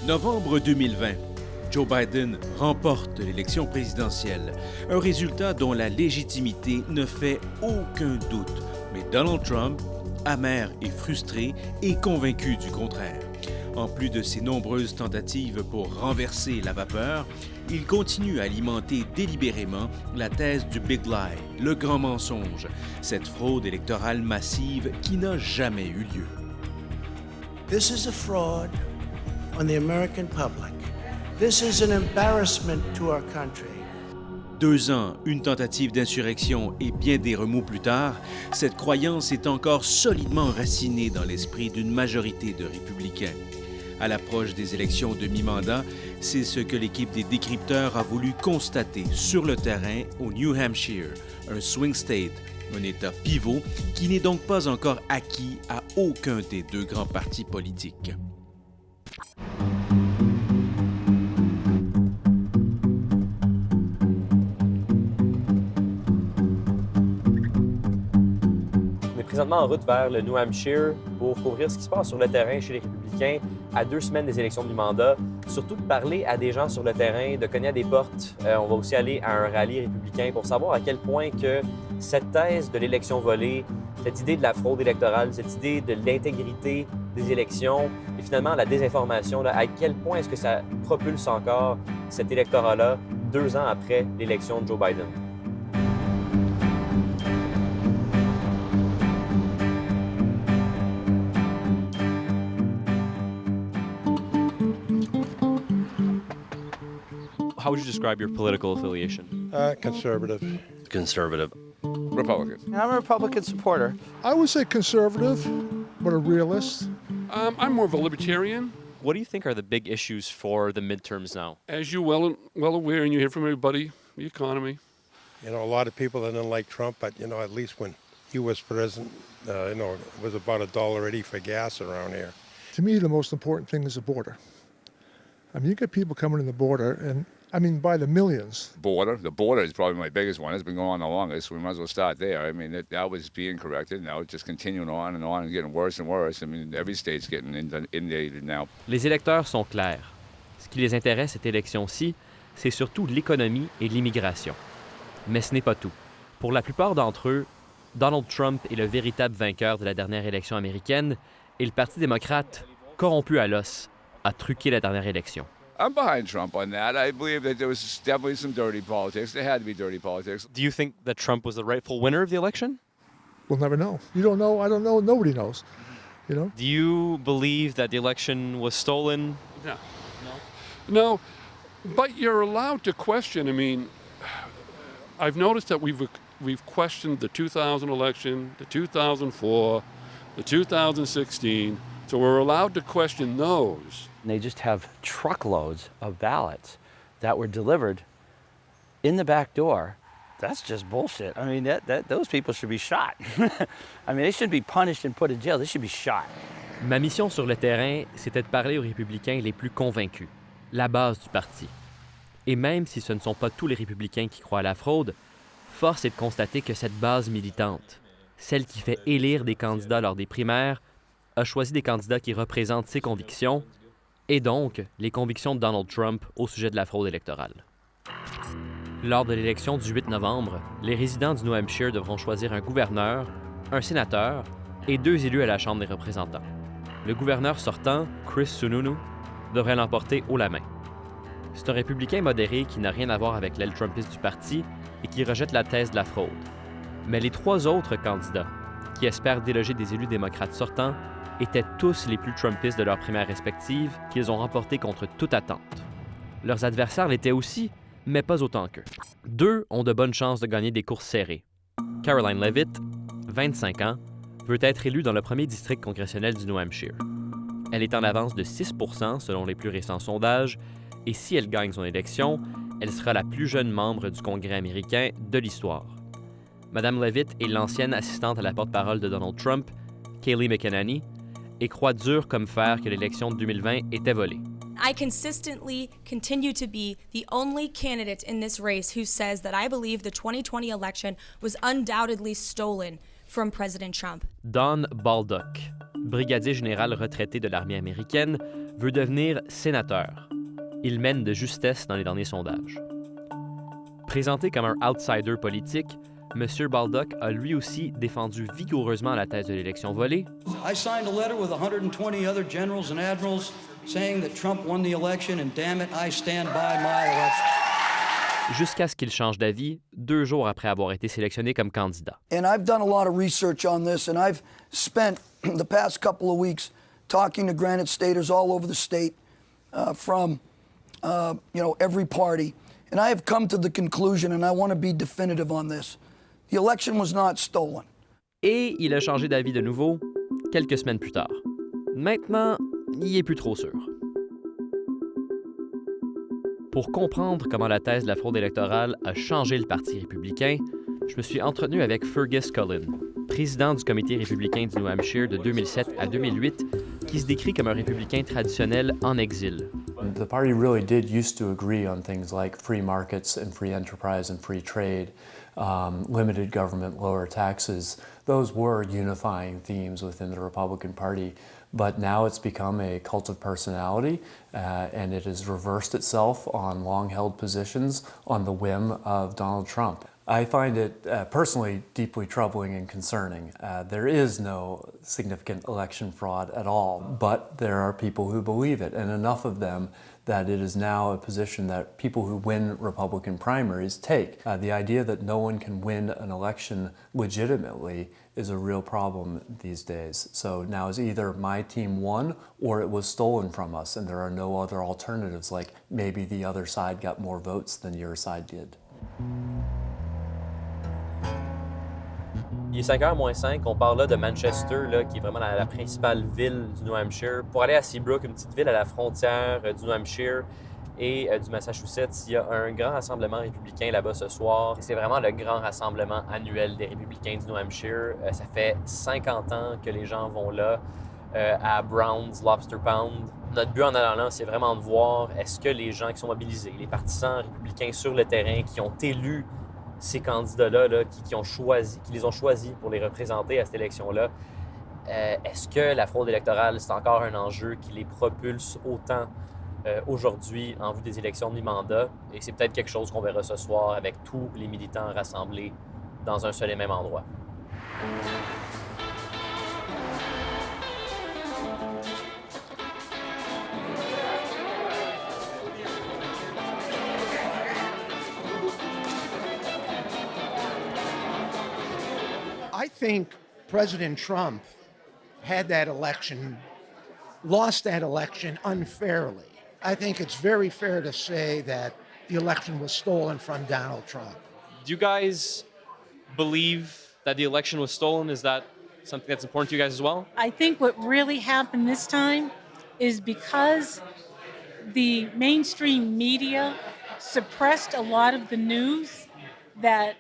Novembre 2020, Joe Biden remporte l'élection présidentielle, un résultat dont la légitimité ne fait aucun doute. Mais Donald Trump, amer et frustré, est convaincu du contraire. En plus de ses nombreuses tentatives pour renverser la vapeur, il continue à alimenter délibérément la thèse du Big Lie, le grand mensonge, cette fraude électorale massive qui n'a jamais eu lieu. This is a fraud on the American public. This is an embarrassment to our country. 2 ans, une tentative d'insurrection et bien des remous plus tard, cette croyance est encore solidement enracinée dans l'esprit d'une majorité de républicains. À l'approche des élections de mi-mandat, c'est ce que l'équipe des Décrypteurs a voulu constater sur le terrain au New Hampshire, un swing state, un État pivot qui n'est donc pas encore acquis à aucun des 2 grands partis politiques. Présentement en route vers le New Hampshire pour couvrir ce qui se passe sur le terrain chez les républicains à 2 semaines des élections du mandat. Surtout de parler à des gens sur le terrain, de cogner à des portes. On va aussi aller à un rallye républicain pour savoir à quel point que cette thèse de l'élection volée, cette idée de la fraude électorale, cette idée de l'intégrité des élections et finalement la désinformation, là, à quel point est-ce que ça propulse encore cet électorat-là 2 ans après l'élection de Joe Biden. How would you describe your political affiliation? Conservative. Conservative. Republican. I'm a Republican supporter. I would say conservative, but a realist. I'm more of a libertarian. What do you think are the big issues for the midterms now? As you're well aware, and you hear from everybody, the economy. You know, a lot of people that didn't like Trump, but, you know, at least when he was president, it was about $1.80 for gas around here. To me, the most important thing is the border. I mean, you get people coming in the border, and I mean, by the millions. The border is probably my biggest one. It's been going on the longest. We might as well start there. I mean, that was being corrected. Now it's just continuing on and getting worse and worse. I mean, every state's getting inundated now. Les électeurs sont clairs. Ce qui les intéresse cette élection-ci, c'est surtout l'économie et l'immigration. Mais ce n'est pas tout. Pour la plupart d'entre eux, Donald Trump est le véritable vainqueur de la dernière élection américaine et le Parti démocrate, corrompu à l'os, a truqué la dernière élection. I'm behind Trump on that. I believe that there was definitely some dirty politics. There had to be dirty politics. Do you think that Trump was the rightful winner of the election? We'll never know. You don't know, I don't know, nobody knows. You know? Do you believe that the election was stolen? No, but you're allowed to question. I mean, I've noticed that we've questioned the 2000 election, the 2004, the 2016, so we're allowed to question those. They just have truckloads of ballots that were delivered in the back door. That's just bullshit. I mean, those people should be shot. I mean, they shouldn't be punished and put in jail. They should be shot. Ma mission sur le terrain, c'était de parler aux républicains les plus convaincus, la base du parti. Et même si ce ne sont pas tous les républicains qui croient à la fraude, force est de constater que cette base militante, celle qui fait élire des candidats lors des primaires, a choisi des candidats qui représentent ses convictions et donc les convictions de Donald Trump au sujet de la fraude électorale. Lors de l'élection du 8 novembre, les résidents du New Hampshire devront choisir un gouverneur, un sénateur et 2 élus à la Chambre des représentants. Le gouverneur sortant, Chris Sununu, devrait l'emporter haut la main. C'est un républicain modéré qui n'a rien à voir avec l'aile trumpiste du parti et qui rejette la thèse de la fraude. Mais les 3 autres candidats, qui espèrent déloger des élus démocrates sortants, étaient tous les plus trumpistes de leurs primaires respectives qu'ils ont remportées contre toute attente. Leurs adversaires l'étaient aussi, mais pas autant qu'eux. 2 ont de bonnes chances de gagner des courses serrées. Caroline Leavitt, 25 ans, veut être élue dans le premier district congressionnel du New Hampshire. Elle est en avance de 6 % selon les plus récents sondages, et si elle gagne son élection, elle sera la plus jeune membre du Congrès américain de l'histoire. Madame Leavitt est l'ancienne assistante à la porte-parole de Donald Trump, Kayleigh McEnany, et croit dur comme fer que l'élection de 2020 était volée. I consistently continue to be the only candidate in this race who says that I believe the 2020 election was undoubtedly stolen from President Trump. Don Baldock, brigadier général retraité de l'armée américaine, veut devenir sénateur. Il mène de justesse dans les derniers sondages. Présenté comme un outsider politique, M. Baldock a lui aussi défendu vigoureusement la thèse de l'élection volée. I signed a letter with 120 other generals and admirals saying that Trump won the election and damn it, I stand by my election. Jusqu'à ce qu'il change d'avis 2 jours après avoir été sélectionné comme candidat. And I've done a lot of research on this and I've spent the past couple of weeks talking to Granite Staters all over the state from every party. And I have come to the conclusion, and I want to be definitive on this. The election was not stolen. Et il a changé d'avis de nouveau quelques semaines plus tard. Maintenant, il est plus trop sûr. Pour comprendre comment la thèse de la fraude électorale a changé le Parti républicain, je me suis entretenu avec Fergus Cullen, président du comité républicain du New Hampshire de 2007 à 2008, qui se décrit comme un républicain traditionnel en exil. The party really did used to agree on things like free markets and free enterprise and free trade, limited government, lower taxes. Those were unifying themes within the Republican Party. But now it's become a cult of personality, and it has reversed itself on long-held positions on the whim of Donald Trump. I find it personally deeply troubling and concerning. There is no significant election fraud at all, but there are people who believe it, and enough of them that it is now a position that people who win Republican primaries take. The idea that no one can win an election legitimately is a real problem these days. So now it's either my team won or it was stolen from us, and there are no other alternatives, like maybe the other side got more votes than your side did. Il est 5h moins 5, on parle là de Manchester, là, qui est vraiment la principale ville du New Hampshire. Pour aller à Seabrook, une petite ville à la frontière du New Hampshire et du Massachusetts, il y a un grand rassemblement républicain là-bas ce soir. C'est vraiment le grand rassemblement annuel des républicains du New Hampshire. Ça fait 50 ans que les gens vont là, à Brown's Lobster Pound. Notre but en allant là, c'est vraiment de voir est-ce que les gens qui sont mobilisés, les partisans républicains sur le terrain, qui ont élu ces candidats-là, là, qui les ont choisis pour les représenter à cette élection-là, est-ce que la fraude électorale, c'est encore un enjeu qui les propulse autant aujourd'hui en vue des élections de mi-mandat? Et c'est peut-être quelque chose qu'on verra ce soir avec tous les militants rassemblés dans un seul et même endroit. I think President Trump had that election, lost that election unfairly. I think it's very fair to say that the election was stolen from Donald Trump. Do you guys believe that the election was stolen? Is that something that's important to you guys as well? I think what really happened this time is because the mainstream media suppressed a lot of the news that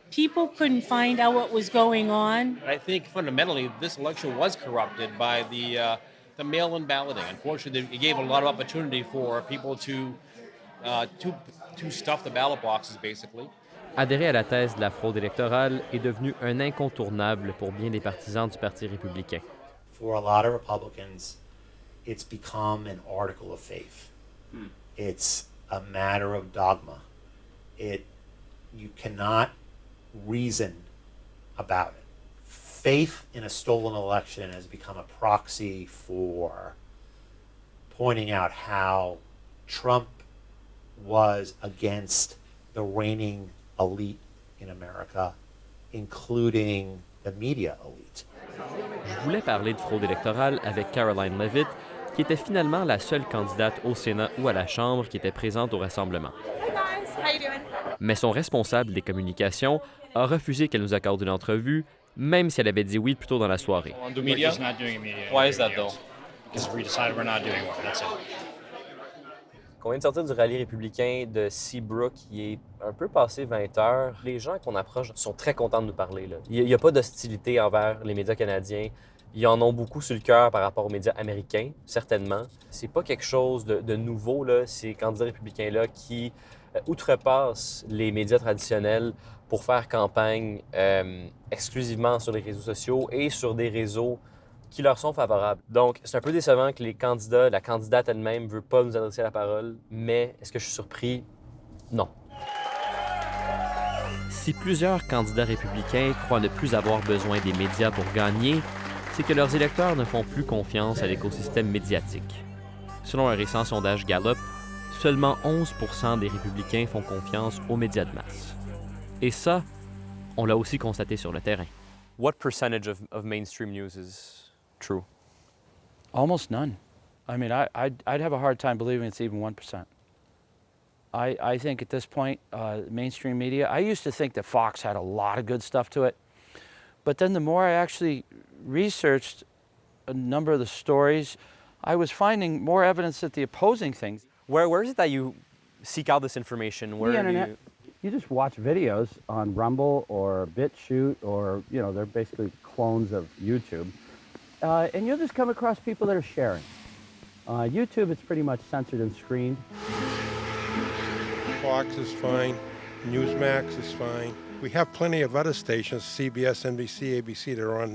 people couldn't find out what was going on. I think fundamentally this election was corrupted by the mail-in balloting. Unfortunately, it gave a lot of opportunity for people to stuff the ballot boxes, basically. Adhérer à la thèse de la fraude électorale est devenu un incontournable pour bien des partisans du Parti républicain. For a lot of Republicans, it's become an article of faith. It's a matter of dogma. You cannot reason about it. Faith in a stolen election has become a proxy for pointing out how Trump was against the reigning elite in America, including the media elite. Je voulais parler de fraude électorale avec Caroline Leavitt, qui était finalement la seule candidate au Sénat ou à la Chambre qui était présente au rassemblement. Hey guys, how you doing? Mais son responsable des communications a refusé qu'elle nous accorde une entrevue, même si elle avait dit oui plus tôt dans la soirée. Do media? We're just not doing media. Why is that though? Because we decided we're not doing one. That's it. On vient de sortir du rallye républicain de Seabrook, qui est un peu passé 20 heures. Les gens qu'on approche sont très contents de nous parler. Là. Il n'y a pas d'hostilité envers les médias canadiens. Ils en ont beaucoup sur le cœur par rapport aux médias américains, certainement. C'est pas quelque chose de nouveau, là, ces candidats républicains-là qui outrepassent les médias traditionnels pour faire campagne exclusivement sur les réseaux sociaux et sur des réseaux qui leur sont favorables. Donc, c'est un peu décevant que les candidats, la candidate elle-même ne veut pas nous adresser la parole, mais est-ce que je suis surpris? Non. Si plusieurs candidats républicains croient ne plus avoir besoin des médias pour gagner, c'est que leurs électeurs ne font plus confiance à l'écosystème médiatique. Selon un récent sondage Gallup, seulement 11% des républicains font confiance aux médias de masse. Et ça, on l'a aussi constaté sur le terrain. What percentage of mainstream news is true? Almost none. I mean, I'd have a hard time believing it's even 1%. I think at this point, mainstream media, I used to think that Fox had a lot of good stuff to it. But then the more I actually researched a number of the stories, I was finding more evidence that the opposing things. Where is it that you seek out this information? Where the internet. You just watch videos on Rumble or BitChute or, you know, they're basically clones of YouTube. And you'll just come across people that are sharing. YouTube, it's pretty much censored and screened. Fox is fine. Newsmax is fine. We have plenty of other stations, CBS, NBC, ABC, that are on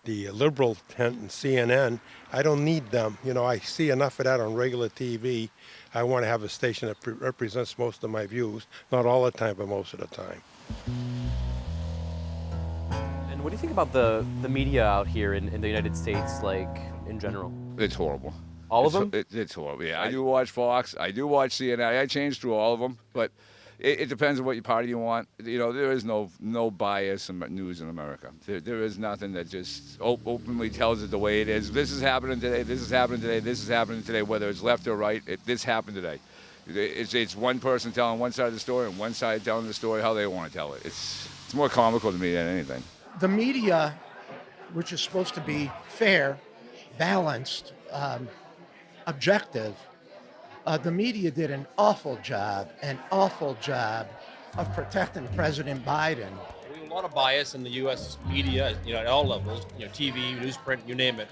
the liberal tent, and CNN. I don't need them. You know, I see enough of that on regular TV. I want to have a station that represents most of my views. Not all the time, but most of the time. And what do you think about the media out here in the United States, like, in general? It's horrible. All of them? It's horrible, yeah. I do watch Fox. I do watch CNN. I change through all of them, but it depends on what party you want. You know, there is no bias in news in America. There is nothing that just openly tells it the way it is. This is happening today, this is happening today, this is happening today, whether it's left or right, this happened today. It's one person telling one side of the story and one side telling the story how they want to tell it. It's more comical to me than anything. The media, which is supposed to be fair, balanced, objective, the media did an awful job of protecting President Biden. We have a lot of bias in the U.S. media, you know, at all levels, you know, TV, newsprint, you name it.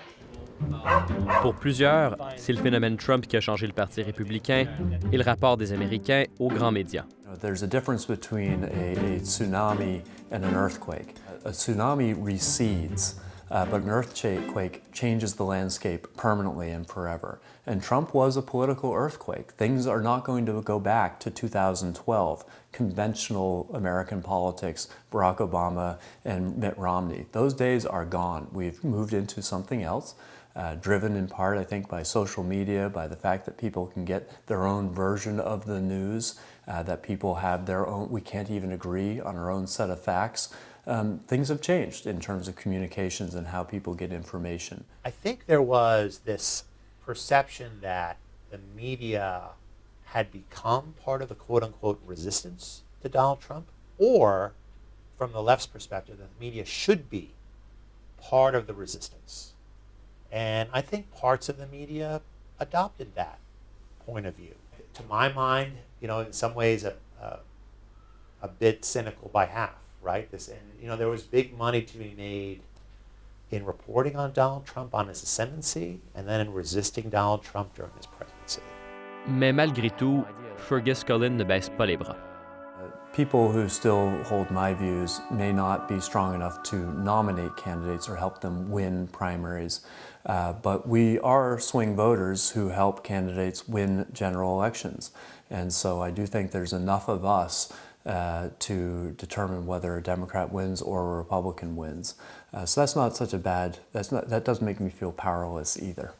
Pour plusieurs, c'est le phénomène Trump qui a changé le Parti républicain et le rapport des Américains aux grands médias. There's a difference between a tsunami and an earthquake. A tsunami recedes, but an earthquake changes the landscape permanently and forever. And Trump was a political earthquake. Things are not going to go back to 2012, conventional American politics, Barack Obama and Mitt Romney. Those days are gone. We've moved into something else, driven in part, I think, by social media, by the fact that people can get their own version of the news, that people have their own, we can't even agree on our own set of facts. Things have changed in terms of communications and how people get information. I think there was this perception that the media had become part of the quote-unquote resistance to Donald Trump, or from the left's perspective, that the media should be part of the resistance. And I think parts of the media adopted that point of view. To my mind, you know, in some ways a bit cynical by half, right? There was big money to be made in reporting on Donald Trump on his ascendancy and then in resisting Donald Trump during his presidency. Mais malgré tout, Fergus Cullen ne baisse pas les bras. People who still hold my views may not be strong enough to nominate candidates or help them win primaries, but we are swing voters who help candidates win general elections. And so I do think there's enough of us to determine whether a Democrat wins or a Republican wins. So that's not such a bad, that doesn't make me feel powerless either.